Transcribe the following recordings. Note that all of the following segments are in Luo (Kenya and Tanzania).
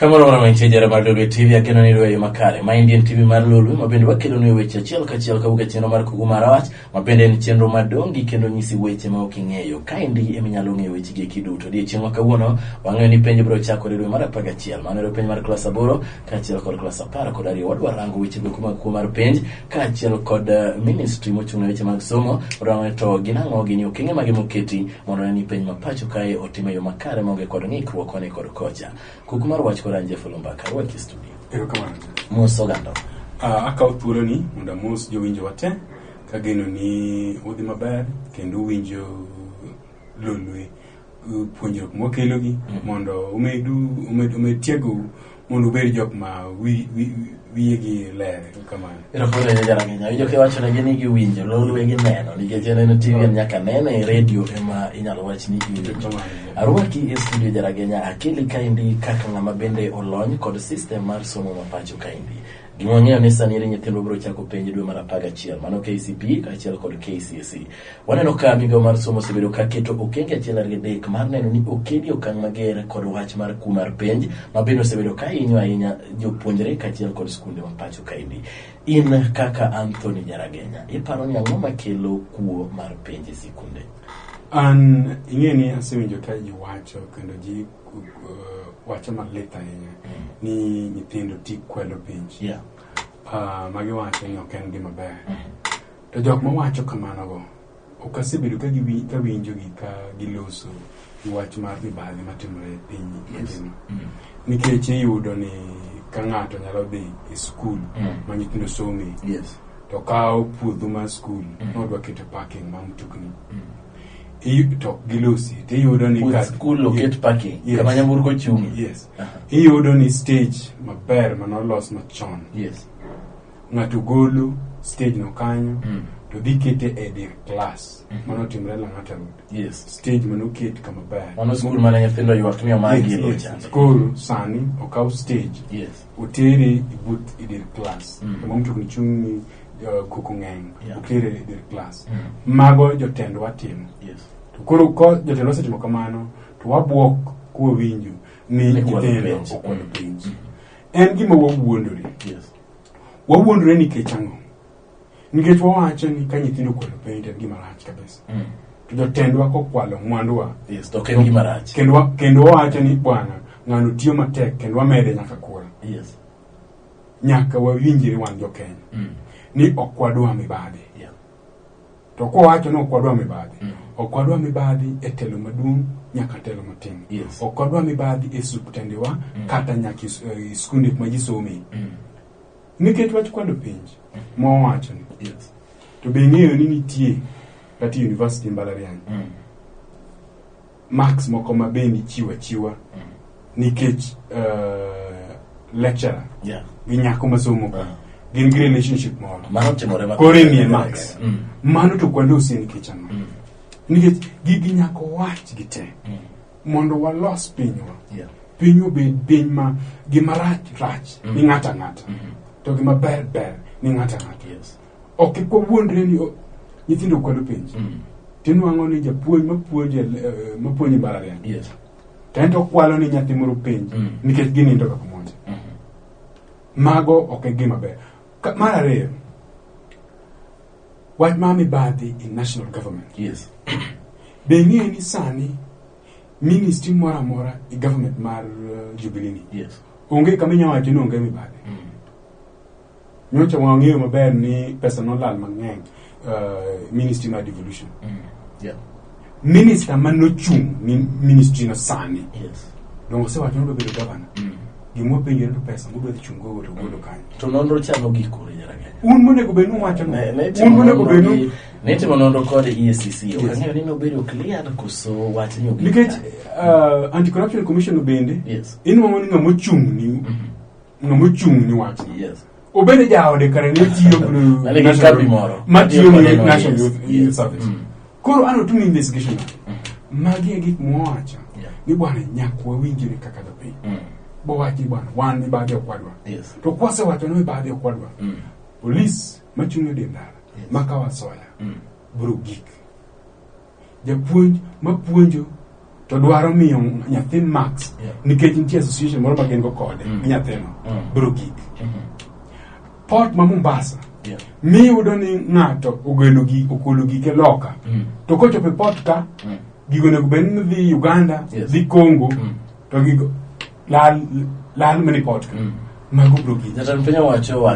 Kamoro mara manchejera mar Lulu TV akeno ni weyo makare. Ma Indian TV mar Lulu mabende wakelo ni weche achiel kachiel kawuok chenro mar Kugu mar Wach, mabende en chenro madongi kendo nyisi weche ma ok ing'eyo. Kaendi eminyalo ng'eyo weche gi kiduto. Odiechieng' ma kawuono wang'eyo ni penj biro chakore dwe mar 11. Mano en penj mar klas 8 kaachiel kod klas 10 kod 2. Wadwa rango weche go kuma mar penj kaachiel kod ministry mochung'ne weche mag somo. Rango to ginang'o gini okenge mage moketi mondo ni penj ma pacho kae otime yo makare maonge kod ng'ikruok koni kod kocha. Kugu mar Wach kod Anje Fulumbaka waki studio. Erokamano. Muso gando. Akaw thuolo ni mondo mos jowinjo wate kageno ni udhi maber kendo winjo lolwe puonjruok mokelogi mondo umed tiego mondo ubed jok ma wiyegi ler kamano. Erokamano ne jarang'enya. Winjo kiwacho ne gini giwinjo lolwe gi neno nikech en TV nyaka nene radio ema inyalo wach ni giwinjo. Arwaki e studio jarang'enya akili kaendi kaka ng'ama bende olony kod system mar somo mapacho kaendi. Gima ng'eyo ni sani nyithindo biro chako penj dwe mar 11. Mano KCPE kaachiel kod KCSE. Waneno ka migawo mar somo osebedo ka keto okenge achiel ariyo adek mar neno ni okedi okang' mager kod wach mar kum mar penj mabende osebedo ka hinyo ahinya jopuonjre kaachiel kod skunde mapacho kaendi. In kaka Anthony Jaragenya, iparo ni ang'o makelo kuo mar penj e sikunde? An ing'eni asewinjo ka ji wacho kendo ji wacho malit ahinya ni nyithindo ti kwelo penj. Magi wacho ni ok en gima ber. To jok ma wacho kamano go ok asebedo ka winjo gi ka giloso wach mar mibadhi matimore e piny. Nikech iyudo ni ka ng'ato nyalo dhi e skul ma nyithindo some to kawo puodho mar skul nodwa keto parking ma mtokni to gilosi to iyudo ni ka skul loket parking kama nyamburko chung'. Iyudo ni stage maber manolos machon. Ng'ato golo stage no kanyo to dhi kete e dir class mano timre Lang'ata Road. Stage manoket kama ber. Mano skul mana nyithindo ywak ni magi locha. Skul sani okaw stage. Otere but e dir class. Kama mtokni chung' kuku ng'eny. Otere e dir class. Mago jotendwa timo. To koro ko jotelo osetimo kamano to wabuok kuo winjo ni nyithindo okwalo penj. En gima wawuondore. Wawuondore nikech ang'o? Nikech wawacho ni ka nyithindo okwalo penj en gima rach kabisa. To jotendwa kokwalo mwanduwa to en gima rach. Kendo wawacho ni bwana ng'ano tiyo matek kendo wamede nyaka kwala. Nyaka wawinjire wan jokenya ni okwadwa mibadhi. To ko wacho ni okwadwa mibadhi. Okwadwa mibadhi e telo maduong' nyaka telo matin. Okwadwa mibadhi e suptendewa kata nyaka skunde ma ji some. Nikech wach kwalo penj mo wacho ni. To be ng'eyo ni nitie kata university mbalariany. Max moko ma bende chiwa nikech lecturer gi nyako masomo gin gi relationship moro. Mano timore ma kore ni Max. Mano to kwalo sen nikech ano. Nikech gigi nyako wach gi te mondo walos pinywa. Pinyo bed piny ma gima rach ni ng'ata ng'ata. To gima ber ni ng'ata ng'ata. Ok kwawuondre ni nyithindo kwalo penj. Tinwang'o ni japuonj mapuonjo mbalariany. Tento kwalo ni nyathi moro penj nikech ginindo ka kumonja. Mago ok e gima ber. Mar ariyo, wach ma mibadhi in national government. Be ng'e ni sani ministry mora mora i government mar Jubilee ni. Onge kama inyalo wacho ni onge mibadhi. Nyocha wang'eyo maber ni pesa nolal mang'eny ministry mar devolution. Minister manochung' ni ministry no sani. Dongo se wacho no bedo governor. Gimo penjere to pesa mo dhi chungo to golo kanyo. To nonro chamo gikore Jaragenya. Un monego benu wacho no. Un monego benu netimo nonro kod EACC. Okang'eyo ni nobedo clear koso wach ni ogi. Nikech Anti-Corruption Commission bende inwang'o ni ng'amochung' ni wach. Obede jaode kare ne tiyo National Youth Service. Koro ano tumi investigation. Magi e gik mwawacho ni bwana nyakwa winjire kaka dapiny. Bo wachi bwana wan mibadhi okwadwa. To kwase wacho ni mibadhi okwadwa. Police machung'e dendara makawa soya bro gik. Japuonj mapuonjo to dwaro miyo nyathi max nikech nitie association moro ma gin go kode gi nyathino bro gik port ma Mombasa mi yudo ni ng'ato okolo gike loka to kochopo port ka gigo nego ben dhi Uganda dhi Congo to gigo lal mani port ka mago bro gik jatan piny wacho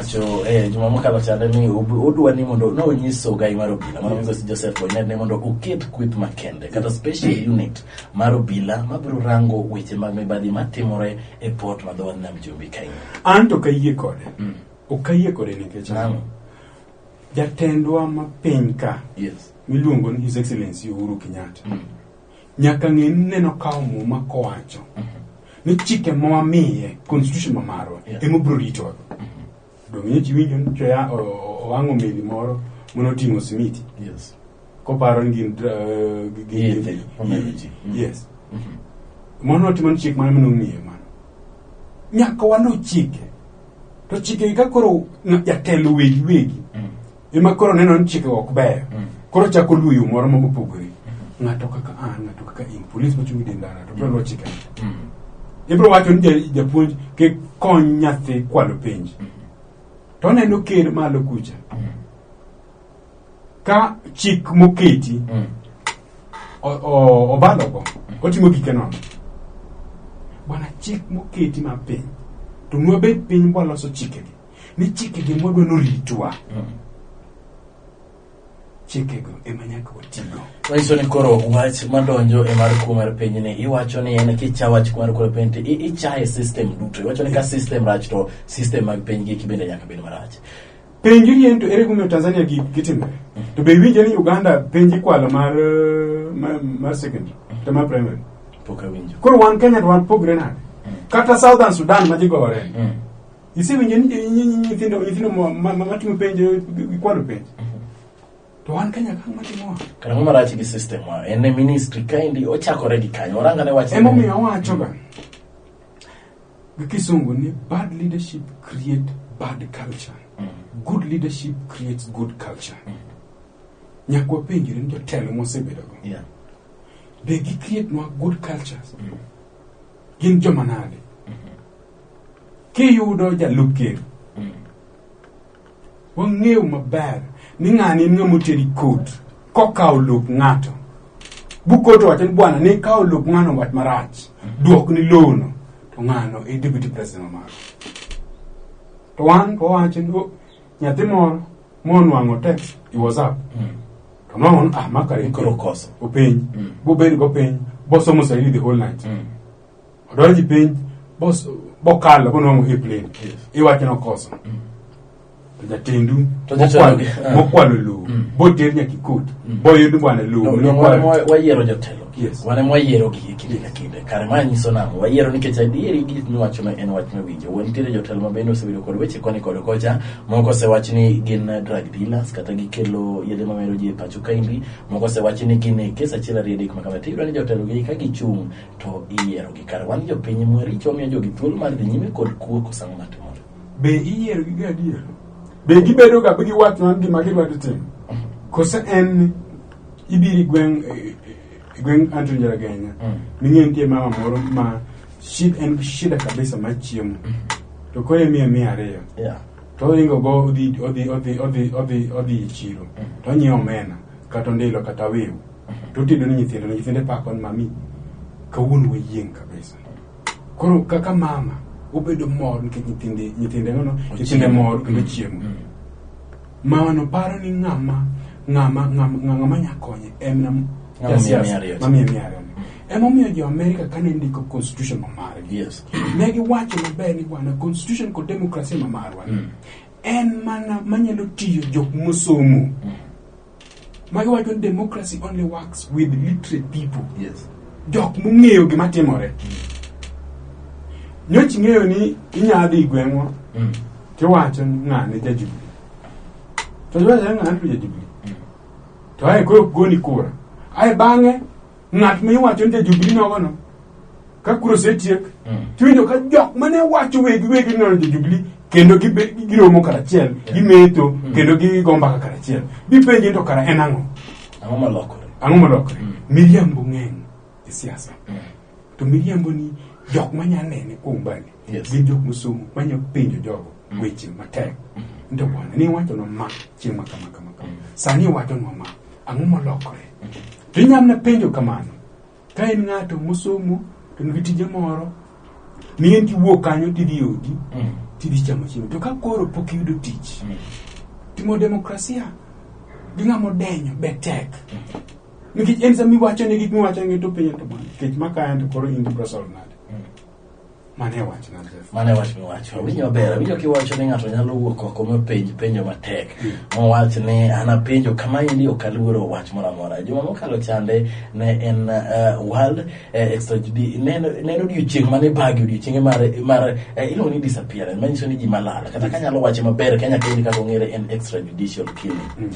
juma mokalo chande ni odwa ni mondo no nyiso gai mar obila mano migosi Joseph Boynet ne mondo oket kwith makende kata special unit mar obila mabiro rango weche mag mibadhi matimore e port ma dho nam Chumbi kae. An to kayie kode okayie kode nikech jatendwa ma piny ka miluongo ni His Excellency Uhuru Kenyatta nyaka ng'e neno kawo muma kowacho ni chike mwamiye constitution ma marwa emo bro rito donge ji winjo ni ya owango meli moro mono timo simiti ko paro ngin yes mono timo chik mana mono miye man nyaka wano chike to chike ka koro jatelo wegi ema koro neno ni chike ok ber koro chako luyo moro ma opogore ng'ato kaka ng'ato kaka police mochungi dendara to bro chike ibro wacho ni japuonj ke kony nyathi kwalo penj to neno ker malo kucha ka chik moketi obalogo otimo gike nono bwana chik moketi mapiny to nwabed piny bwaloso chikegi ni chikegi modwa noritwa chikego ema nyaka watigo. Waiso ni koro wach madonjo e mar kuo mar piny ni iwacho ni en kicha wach mar kuo piny ti ichae system duto iwacho ni ka system rach to system mag piny gi kibende nyaka bed marach. Penji yen to ere gumo Tanzania gi gitimbe to be winje ni Uganda penji kwalo mar secondary to mar primary poka winjo koro wan Kenya to wan pogre nade kata Southern Sudan ma jigore isi winje ni nyithindo matimo penji kwalo penji to wan Kenya kang matimo kana mo marach gi system wa en ministry kaindi ochakore gi kanyo oranga ne wacho emo mi awacho ga Kisungu ni bad leadership create bad culture good leadership creates good culture nyakwa penjire ni jotelo mosebedo go they create no good cultures gin joma nade kiyudo jalupker wang'eyo maber ni ng'ani ng'amo teri kod kokaw lup ng'ato bukoto wacho ni bwana ni kaw lup ng'ano wat marach duok ni lono to ng'ano e deputy president mar to wan ko wacho ni nyathi moro monwang'o text i WhatsApp to no makare koro koso openy bo bed go peny bo somo saidi the whole night odonji peny boss bokalo bonwang'o e plane iwacho no koso to jatendu mokwalo lu bo ter nyaki kot bo yudo bwana lu wayiero jotelo wane mwayiero gi kinde ka kinde kare ma nyiso namo wayiero nikech adieri gi nwacho na en wach mawinjo wantiere jotelo mabende osebedo kod weche koni kod kocha moko se wach ni gin drug dealers kata gikelo yedhe mamero ji e pacho kaindi moko se wach ni gin kesa achiel ariyo adek makama tiyudo ni jotelo gi ka gichung' to iyiero gi kare wan jopiny mwaricho miyo jogi thuolo mar dhi nyime kod kuo kosang'o matimore be iyiero gi gadier be gibedo ga bigi wach man gima gidwa timo kosa en ibiri gweng Andrew Njaragenya ninge ntie mama moro ma shida kabisa ma chiemo to kore mia reyo to ingo go odi chiro to nyiewo mena kata ndilo kata wew to tido ni nyithinde pakon mami kawuono wayieng kabisa koro kaka mama obedo mor nikech nyithinde mor kendo chiemo mama no paro ni ng'ama nyakonye en emomiyo jo America kane ndiko constitution mamargi negi wacho maber ni bwana constitution ko democracy mamarwa en mana manyalo tiyo jok mosomo magi wacho ni democracy only works with literate people jok mong'eyo gima timore nyochi ng'eyo ni inyadhi gweng'wa tiwacho ng'ane jajubli to jwaje ng'ane jajubli to ai koro goni kura ai bang'e ng'at miwacho ni jajubli nogono ka kuro setiek tiwinjo ka jok mane wacho wegi nono jajubli kendo giromo karachiel gimetho kendo gigombaka karachiel bipenje to kara en ang'o malokore miriambo ng'eny siasa to miriambo ni jok manya nene kuom bani gin jok mosomo manya penjo jogo weche matek ndo bwana ni wacho no ma chieng' kama sani wacho no ma ang'o molokore to nyamna penjo kamano ka en ng'ato mosomo to nigi tije moro ni en kiwuok kanyo tidhi odi tidhi chamo chiemo to ka koro pok iyudo tich timo demokrasia gi ng'amo denyo betek nikech en sami wacho ne gik miwacho ne to penjo to bwana nikech makaya to koro indi brosol nade mane wacho na Jeff mane wacho winyo bera winyo kiwacho ni ng'ato nyalo wuok oko penjo matek mowach ni ana penjo kama indi okaluoro wach moro amora juma mokalo chande ne en world extrajudicial neno odiochieng' mane bagi odiochienge mar ilo ni disappearance manyiso ni ji malala kata kanyalo wache maber Kenya kendi kaka ong'ere en extrajudicial killing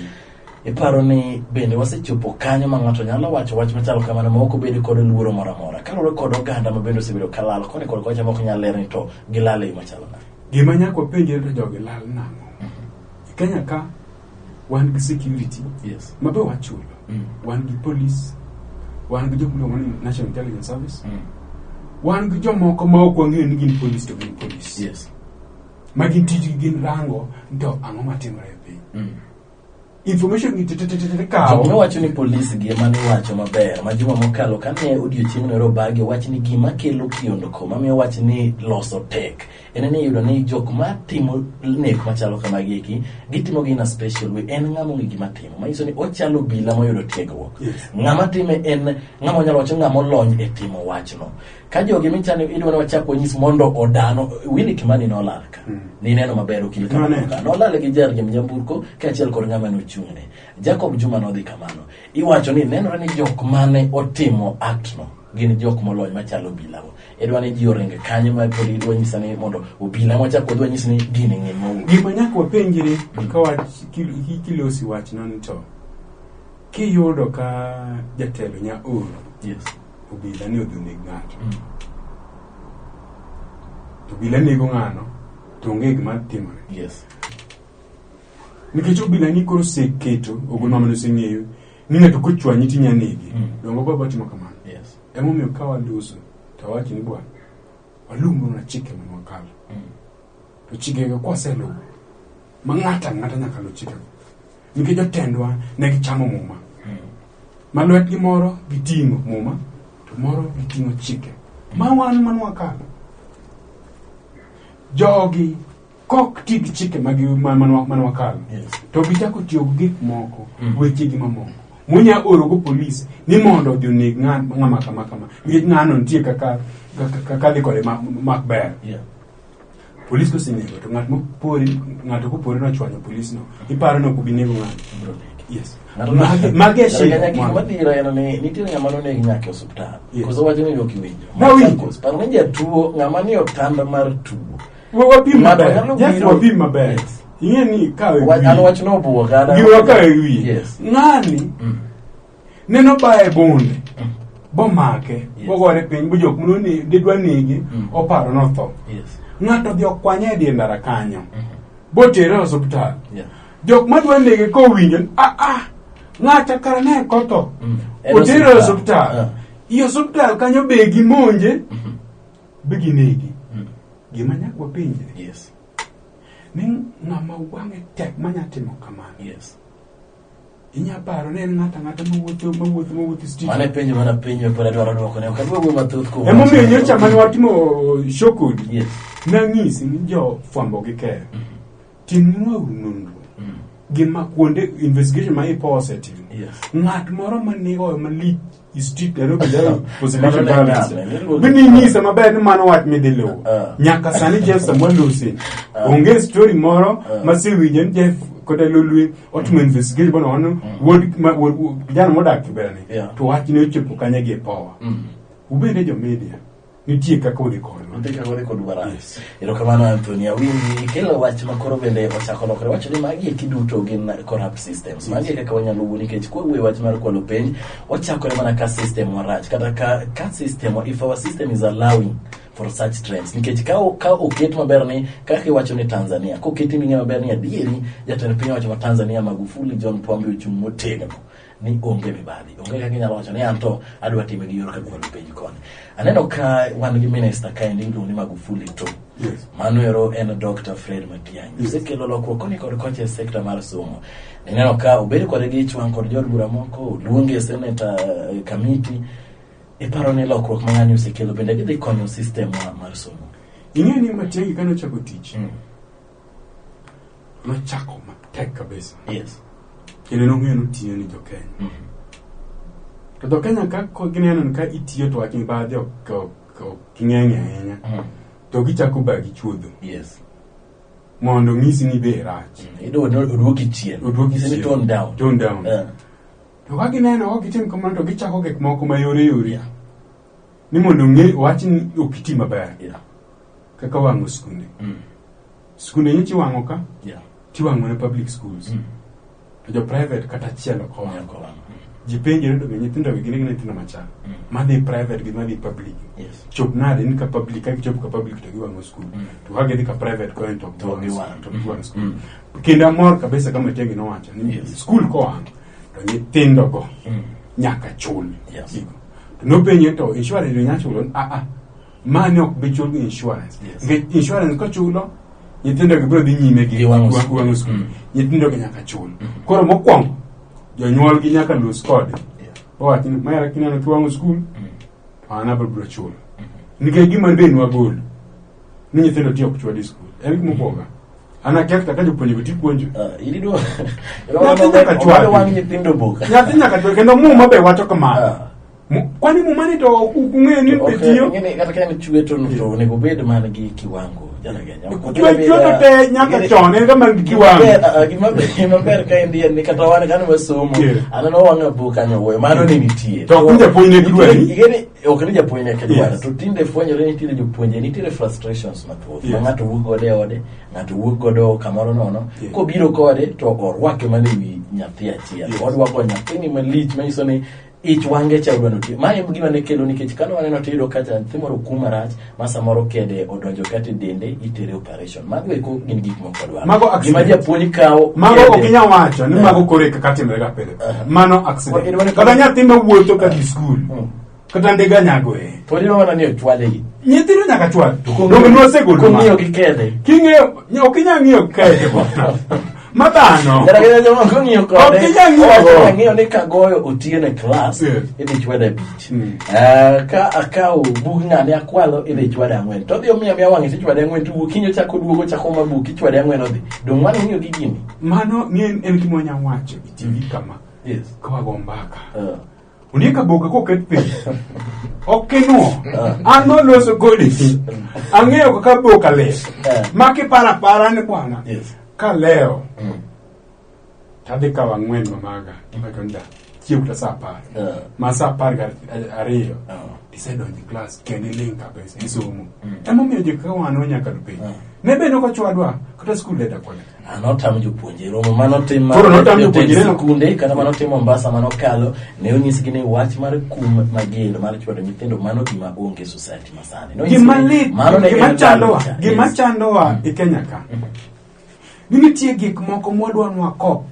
iparo ni bende wasechopo kanyo ma ng'ato nyalo wacho wach machalo kamano ma ok obed kod luoro moro amora kalore kod oganda ma bende osebedo kalal koni kod kocha mok nyal ler ni to gilal e machalo na gima nyako penje to jogi lal nang'o Kenya ka wan gi security mabe wachulo wan gi police wan gi jok miluongo ni National Intelligence Service wan gi jomoko ma ok wang'eyo ni gin police to gin police ma gin tijgi gin rango to ang'o matimore e piny information ni tete kao jo wacho ni police gi ema ni wacho maber ma juma mokalo kane odiochieng' no robagi wach ni gima kelo kiondoko ma miyo wach ni loso tek en ni yudo ni jok ma timo nek machalo kamagi iki gitimo gi na special way en ng'amo ngi gima timo ma iso ni ochalo bila moyudo tiegruok ng'ama time en ng'ama nyalo wacho ng'ama lony e timo wachno ka jogi michane idwa wachako nyis mondo odano Willy Kimani no lalka ni neno maber okil kamano no lale gi jargi mjamburko kaachiel kod ng'ama no chung'ne Jacob Juma no dhi kamano iwacho ni nenore ni jok mane otimo act no gin jok molony machalo bilago edwa ni ji orenge kanyo ma podi idwa nyisa ni mondo obila mochako dwa nyisa ni gini ng'eny mawuok gima nyaka wapenjre ka wach kilosi wach non to kiyudo ka jatelo nya oro obila ni odhune ng'ato obila nego ng'ano to onge gima timore nikech obila ni koro seketo ogolo mamano seng'eyo ni ng'ato kochwanyi tinya negi dongo baba timo kamano emomiyo ka waluso to wachi ni bwana walumo na chike ma wakalo to chike go kwaseluwo ma ng'ata nyaka lu chike nikech jotendwa ne gichamo muma ma lwetgi moro giting'o muma to moro giting'o chike ma wan man wakalo jogi kok tig chike man wakalo to gichako tiyo gi gik moko weche gi mamoko munya oro go police ni mondo joneg ng'ama kama nikech ng'ano nitie kaka dhi kode makber police kosenego to ng'ato kopore no chwanyo police no iparo no kubinego ng'ato mage shika madira yana ni nitiere ng'ama no negi nyake osuptal koso wacho ni ok iwinjo paro ni jatuo ng'ama ni otanda mar tuo wapim maber ing'e ni kawe wach no buo kada giwa kawe wiye ng'ani neno bae bonde bomake bogore piny bujok munoni didwa negi oparo no tho ng'ato dhi okwanye di ndara kanyo botere hospital jok madwa nege ko winjo ng'ata kara ne koto otere hospital iyo hospital kanyo be gimonje be ginegi gima nyako pinje ni ng'ama wang'e tek manya timo kamano inya paro ne ng'ata mawuotho street mane penjo pore dwaro dwoko ne okadwa go mathoth ko emomiyo nyocha mane watimo shokodi nang'isi ni jo fwambo gi keyo timnwa nonro gima kuonde investigation ma iposetimo ng'at moro manigo malich street ero position balance bini nyisa maber ni mano wach midhiluwo nyaka sani Jeff Samuel Lucy onge story moro masiwijen Jeff kota lolwe otimo investigation bono wano jana modak kiberani to wach ne ochopo kanya gi power ubende jo media nitie kaka odhi kod waras ero kamano Anthony Awinyi kelo wach makoro bende ochako lokore wacho ni magi kiduto gin corrupt systems magi kaka wanyalo wuoni nikech kuwe wach mar kwalo penj ochakore mana ka system warach kata ka system if our system is allowing for such trends. Nikech ka oket maber ni kaka iwacho ni Tanzania, ka oket ni maber ni adieri jatend piny owacho wa Tanzania Magufuli John Pombe ochung' motegno ni onge mibadhi, onge kaka inyalo wacho ni anto adwa time gi yor kakwalo penj koni. Aneno ka wan gi minister ka endi iluongo ni Magufuli to. Yes. Mano ero en Dr. Fred Matiang'i. Osekelo lokruok koni kod kocha e sekta mar somo. Aneno ka obed kod gi chwang kod jod bura moko, luonge senator committee e paro ni lokruok ma ng'ani osekelo bende gidhi konyo system mar somo. Ing'e ni Matiang'i kano chako tich. Nochako matek kabisa. Yes. Kendo nong'eyo notiyo ni Jo-Kenya. To Jo-Kenya ka gineno ka itiyo to wach mibadhi king'eng'e ahinya. To gichako ba gichuodho. Yes. Mondo ng'isi ni be rach. Oduoki chien. Ni tone down. Tone down. To ka gineno ok gitim kamano to gichako gik moko mayore. Ni mondo ng'e wach ni okiti maber. Kaka wang'o skunde. Skunde nyichi wang'o ka? Tiwang'o ne public schools. To jo private kata chielo ko wang'o. Ji penjore to nyithindo gi gin nyithindo machal. Madhi private gi madhi public. Chop nade ni ka public ka chop ka public to giwang'o school. To ka gidhi ka private ko ento to giwang'o school. Kendo amor kabisa kama Matiang'i nowacho ni school ko wang'o to nyithindo go nyaka chul. To no penye to insurance ni nyachulo mane ok bi chul insurance. Insurance ko chulo nyithindo gi bro dhi nyime gi wang'o school. Nyithindo gi nyaka chul. Koro mokwongo jonyuol gi nyaka lose code. Owacho ni mara kineno kiwang'o school ana bro chul. Nikech gima be nwa gol. Ni nyithindo tiyo kuchwadi school. En gima poga. Ana kaka ka jopuonje biti puonjo. Ilido. Wang'o nyithindo boka. Nyathi nyaka chwadi kendo muma be wacho kamano. Kwani mumani to ukung'e ni petiyo. Ngene kata kani chweto to nego bed man gi kiwango jalagenya. Chweto te nyaka chon en kama gi kiwango. Gima ber ka endi ni kata wan kan wasomo. Anano wang'a boka nyowe mano ni nitie. To kunja puonje gidwani. Ngene ok ni japuonje kedwara. To tinde fwenyore ni tinde jopuonje nitiere frustrations mathoth. Ng'ato wuok gode ode, ng'ato wuok godo kamoro nono. Kobiro kode to orwake mane wi nyathi achiel. Odwako nyathini malich manyiso ni ich wange cha udwano ti. Mae gima ne kelo nikech kano waneno tido kacha thimoro kuma rach masa moro kede odonjo kati dende itere operation. Mago eko gin gik moko dwaro. Mago gima japuonj kawo. Mago okinya wacho ni mago kore kaka timre ga pele. Mano accident. Kata nyathi ma wuotho ka di school. Kata ndega nyago e. Podi no wana ni otwale gi. Nyithindo nyaka chwal. Dongo no segolo. Kung'iyo gi kede. King'eyo okinya ng'iyo kede. Madano. Jaragenya joma kung'iyo kode. Ng'iyo ni kagoyo otiene class idhi chwada bich. Ka akawo bug ng'ane akwalo idhi chwada 4. To dhi omiya wang'e tichwada 4 to kinyo chako duogo chako mabuk ichwada 4 odhi. Dong mano ng'iyo gi gini. Mano ni en gima nya wacho itivi kama. Yes. Kwa gombaka. Unika boka ko ket piny. Okeno. Ano loso kodi. Ang'eyo kaka boka le. Maki para ni bwana. Yes. Ka leo. Tadhi kawa 4 mamaga. Imakonda. Chiu kuta saa par. Masa par ga ariyo. Disedo in class kendi linka pesa. Isomo. Emo miyo jika wano nyaka dupe. Nebe noko chwadwa. Kata school leda kone. Anotam jopuonje romo manotimo kunde kata manotimo Mombasa manokalo ne onyis gi ni wach mar kum magendo mar chwado nyithindo mano gima onge society masani no gima chandowa e Kenya ka nitie gik moko mwadwanwa kop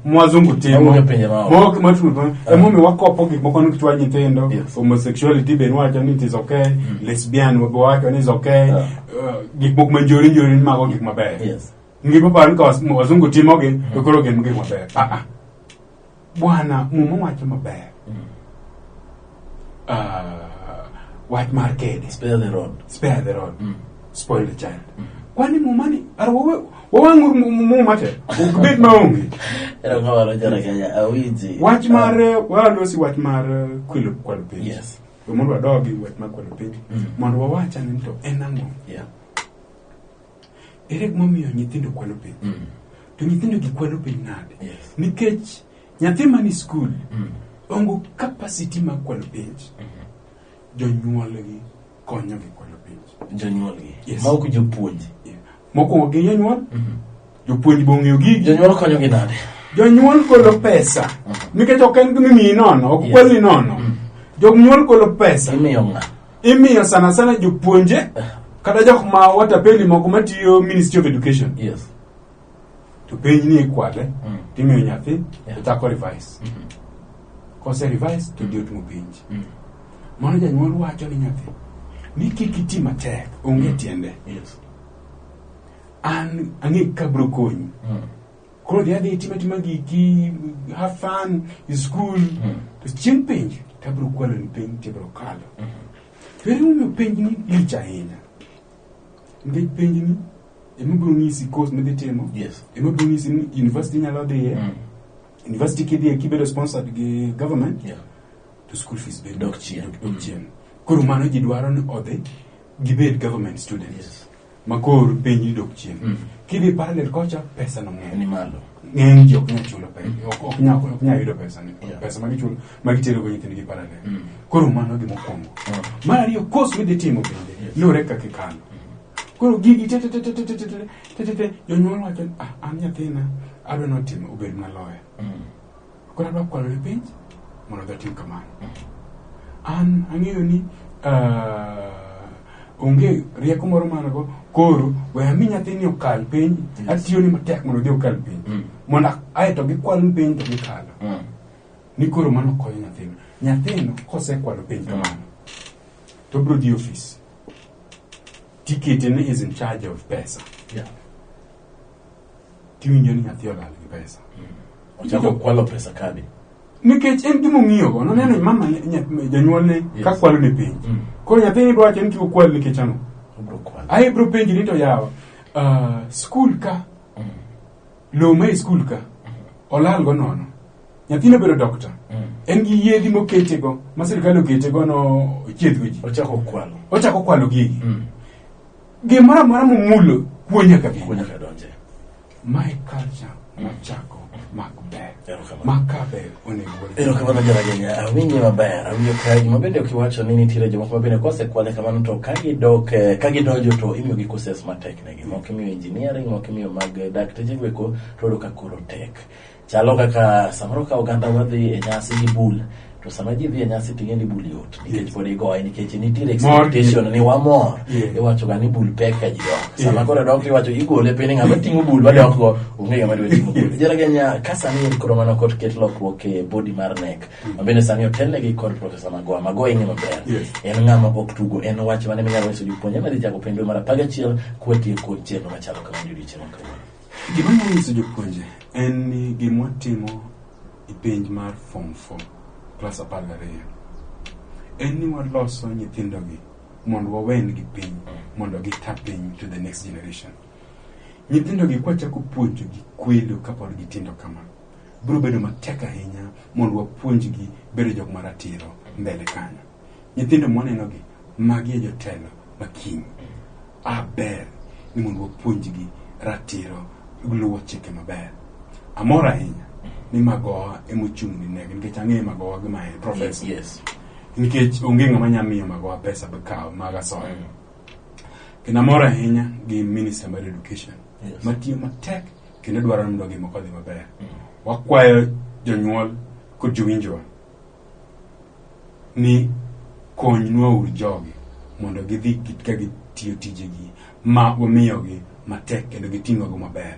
mwazungu timo moko matuno emomi wakopo gik moko nikichwa nyithindo homosexuality ben wacho ni it is okay lesbian wacho ni is okay gik moko manjori ni mago gik maber ngiko pan ka wazungu timo gi koro gen gik maber bwana mumo wacho maber wach mar kede spare the road spoil the child kwani mumani arwo wangur mumate ukbet maonge era ngawaro jaraganya awiji wach mar walosi wach mar kwilo kwal piny yes mondo adogi wach mar kwal piny mondo wawacha ni to enango ere momiyo nyithindo kwalo piny to nyithindo gi kwalo piny nade nikech nyathi mani school ongo capacity mar kwalo piny jonyuol gi konyo gi kwalo piny jonyuol gi ma ok jopuonji moko gi jonyuol jopuonji bong'eyo gi jonyuol konyo gi nade jonyuol kolo pesa nikech ok en gimi nono ok kwali nono jonyuol kolo pesa imiyo ng'a imiyo sana jopuonje kata jok ma watapeli moko matiyo Ministry of Education. Yes. To penj ni kwale timiyo nyathi chako revise. Kose revise to diot mo penj. Mano janyuol wacho ni nyathi ni kikiti matek onge tiende. Yes. An angi kabro konyi. Koro dia de tima giki have fun in school. To chieng penj kabro kwalo ni penj tibro kalo. Pero mo penj ni licha hina. Nge penj ni emibro ngisi course meditemo. Yes. Emibro ngisi university nyalo de. University kidi kibedo sponsored gi government. Yeah. To school fees be dok chien. Koro mano ji dwaro ni odhi gibed government students. Yes. Makor penj dok chien. Kidi parallel kocha pesa no ng'eny. Ni malo. Ng'eny ji ok nyal chulo pesa. Ok nyal yudo pesa ni. Pesa magichulo magitero go nyithindgi parallel. Koro mano gimo kongo. Mar ariyo course midhi timo bende lure kaka kano. Koro gigi te jonyuol wacho an nyathina adwa notimo obed na lawyer. Koro adwa kwalo ne penj mondo dhatim kamano. An ang'eyo ni onge rieko moro manago koro we ami nyathini okal penj atiyo ni matek mondo dhi okal penj mondo aeto gikwal penj to gikalo. Ni koro mano konyo nyathino kosekwalo penj kamano to bro di office ticket ni is in charge of pesa. Yeah. Tiwinjo ni nyathi olal gi pesa. Ochako kwalo pesa kadi. Nikech en gimo ng'iyo go no neno mama janyuol ne ka kwalo ne penj. Koro nyathini bro wacho ni kiko kwalo nikech ano. Bro kwalo. Ai bro penj ni to yawa. School ka. Lo mai school ka. Olal go nono. Nyathino bedo doctor. En gi yedhi mokete go, ma sirkal okete go no chiedhgo ji. Ochako kwalo gigi. Gimoro moro mumulo puonja kabisa. Puonja kadonje. My culture machako makber. Makaber onego. Ero kamano jaragenya awinyi maber awinjo kaji mabende ukiwacho nini tire jomoko mabende kose kwale kamano to kagidonjo to imiyo gi courses matek negi moko imiyo engineering moko imiyo mag dakteje gweko to do ka koro tek chalo kaka samoro ka oganda wadhi e nyasi gi bul to sama ji dhi e nyasi tigendi bul yot nikech pod igoye nikech nitire expectation ni wamor iwacho ga ni bul pek ka ji dok sama koro dok iwacho igole piny ng'ama ting'o bul wadok go onge ng'ama dwa ting'o bul jaragenya ka sani en koro mano kod ket lokruok e body mar nek mabende sani otelnegi kod Professor Magoha ing'e maber en ng'ama ok tugo en wach mane minyalo nyiso jopuonje madhi chako penjo mar 11 kwatieko chenro machalo kamano odiochieng' kawuono. Gima nyalo nyiso jopuonje en ni gima timo e penj mar form 4 class 12 en ni waloso nyithindogi mondo wawen gi piny mondo gita piny to the next generation. Nyithindogi kwachako puonjogi kwelo kapod gitindo kama biro bedo matek ahinya mondo wapuonjgi bedo jok maratiro mbele kanyo. Nyithindo mwanenogi magi jotelo makiny aber ni mondo wapuonjgi ratiro luwo chike maber. Amor ahinya ni Magoha emochung'ni negi nikech ang'eyo Magoha gi mae professor. Yes. Nikech onge ng'ama nyalo miyo Magoha pesa bekaw mag asoya. Kendo amor ahinya gi Minister mar Education. Matiyo matek kendo dwaro mondo gimoko odhi maber. Wakwayo jonyuol kod jowinjwa ni konynwa ur jogi mondo gidhi ka gitiyo tijegi ma wamiyogi matek kendo giting'ogo maber.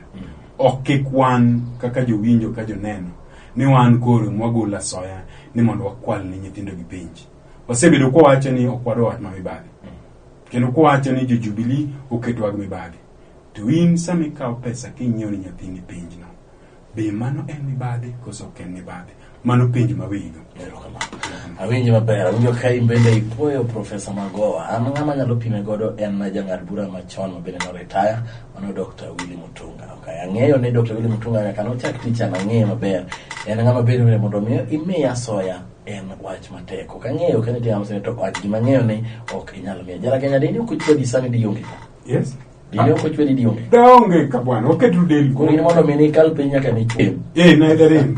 Ok kwan kaka jowinjo ka joneno ni wan koro mwagolo asoya ni mondo wakwal ne nyithindo gi penj. Wasebedo kwa wacho ni okwado wach mamibadhi. Kendo kwa wacho ni jo Jubilee oketwa gi mibadhi. To in sami kawo pesa kinyiewo ni nyathini penj no. Be mano en mibadhi koso ok en mibadhi. Mano penj mawigo. Awinjo maber awinjo ka imbende ipuoyo Professor Magoha an ng'ama nyalo pime godo en jang'ad bura machon mabende no retire mano Dr. Willy Mutunga. Okay, ang'eyo ni Dr. Willy Mutunga nyaka nochak ticha ang'eyo maber en ng'ama bende mondo imiya asoya en wach matek. Ok ang'eyo ka nitie ng'ama to wach gima ng'eyo ni ok inyalo miya jaragenya dini ok chwedi sani dionge ka. Yes. Dini ok chwedi dionge. Daonge ka bwana oketu del ko ni mondo mini kal pinya ka ni chwe. Neither in.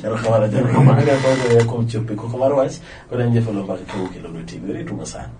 Pero kamara jaragenya ko chope ko kamar wach ko nje folo mbaka ko kelo loti gori tu masana.